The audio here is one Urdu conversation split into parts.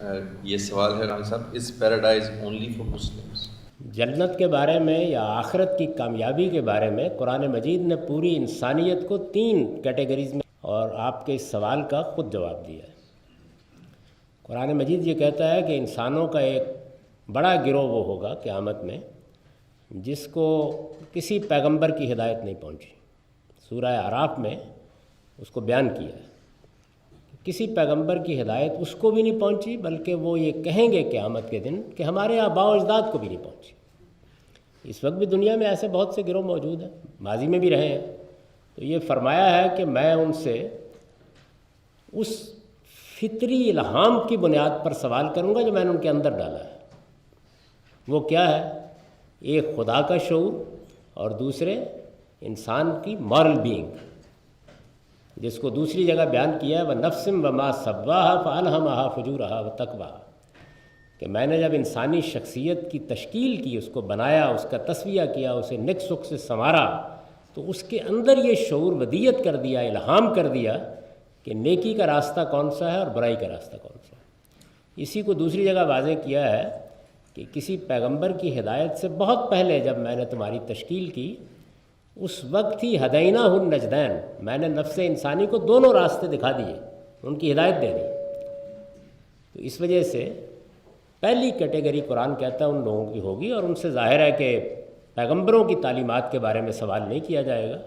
یہ سوال ہے رحمان صاحب، is paradise only for Muslims? جنت کے بارے میں یا آخرت کی کامیابی کے بارے میں قرآن مجید نے پوری انسانیت کو 3 کیٹیگریز میں اور آپ کے اس سوال کا خود جواب دیا ہے۔ قرآن مجید یہ کہتا ہے کہ انسانوں کا ایک بڑا گروہ وہ ہوگا قیامت میں جس کو کسی پیغمبر کی ہدایت نہیں پہنچی۔ سورہ اعراف میں اس کو بیان کیا ہے، کسی پیغمبر کی ہدایت اس کو بھی نہیں پہنچی، بلکہ وہ یہ کہیں گے قیامت کے دن کہ ہمارے آباء و اجداد کو بھی نہیں پہنچی۔ اس وقت بھی دنیا میں ایسے بہت سے گروہ موجود ہیں، ماضی میں بھی رہے ہیں۔ تو یہ فرمایا ہے کہ میں ان سے اس فطری الہام کی بنیاد پر سوال کروں گا جو میں نے ان کے اندر ڈالا ہے۔ وہ کیا ہے؟ ایک خدا کا شعور اور دوسرے انسان کی مورل بینگ، جس کو دوسری جگہ بیان کیا ہے وَنَفْسٍ وَمَا سَوَّاهَا فَأَلْهَمَهَا فُجُورَهَا وَتَقْوَاهَا، کہ میں نے جب انسانی شخصیت کی تشکیل کی، اس کو بنایا، اس کا تسویہ کیا، اسے نک سک سے سنوارا، تو اس کے اندر یہ شعور ودیت کر دیا، الہام کر دیا کہ نیکی کا راستہ کون سا ہے اور برائی کا راستہ کون سا ہے۔ اسی کو دوسری جگہ واضح کیا ہے کہ کسی پیغمبر کی ہدایت سے بہت پہلے جب میں نے تمہاری تشکیل کی، اس وقت ہی ہدینہ النجدین، میں نے نفس انسانی کو دونوں راستے دکھا دیے، ان کی ہدایت دے دی۔ تو اس وجہ سے پہلی کیٹیگری قرآن کہتا ہے ان لوگوں کی ہوگی، اور ان سے ظاہر ہے کہ پیغمبروں کی تعلیمات کے بارے میں سوال نہیں کیا جائے گا۔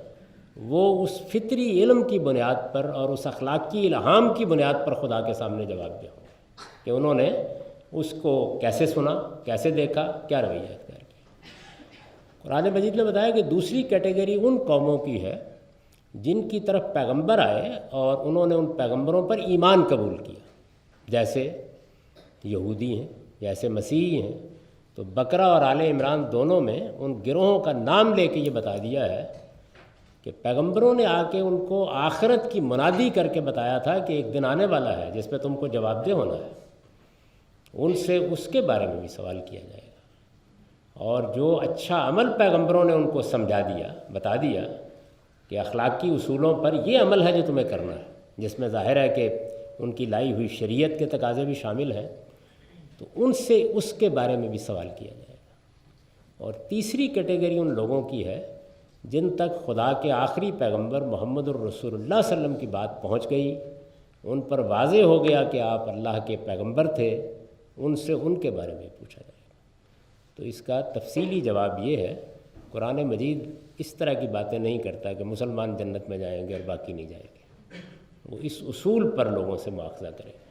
وہ اس فطری علم کی بنیاد پر اور اس اخلاقی الہام کی بنیاد پر خدا کے سامنے جواب دیا کہ انہوں نے اس کو کیسے سنا، کیسے دیکھا، کیا رویہ اختیار کیا۔ قرآن مجید نے بتایا کہ دوسری کیٹیگری ان قوموں کی ہے جن کی طرف پیغمبر آئے اور انہوں نے ان پیغمبروں پر ایمان قبول کیا، جیسے یہودی ہیں، جیسے مسیحی ہیں۔ تو بقرہ اور آل عمران دونوں میں ان گروہوں کا نام لے کے یہ بتا دیا ہے کہ پیغمبروں نے آ کے ان کو آخرت کی منادی کر کے بتایا تھا کہ ایک دن آنے والا ہے جس پہ تم کو جواب دہ ہونا ہے۔ ان سے اس کے بارے میں بھی سوال کیا جائے گا، اور جو اچھا عمل پیغمبروں نے ان کو سمجھا دیا، بتا دیا کہ اخلاقی اصولوں پر یہ عمل ہے جو تمہیں کرنا ہے، جس میں ظاہر ہے کہ ان کی لائی ہوئی شریعت کے تقاضے بھی شامل ہیں، تو ان سے اس کے بارے میں بھی سوال کیا جائے گا۔ اور تیسری کیٹیگری ان لوگوں کی ہے جن تک خدا کے آخری پیغمبر محمد الرسول اللہ صلی اللہ علیہ وسلم کی بات پہنچ گئی، ان پر واضح ہو گیا کہ آپ اللہ کے پیغمبر تھے، ان سے ان کے بارے میں پوچھا جائے گا۔ تو اس کا تفصیلی جواب یہ ہے، قرآن مجید اس طرح کی باتیں نہیں کرتا کہ مسلمان جنت میں جائیں گے اور باقی نہیں جائیں گے، وہ اس اصول پر لوگوں سے مواخذہ کرے گا۔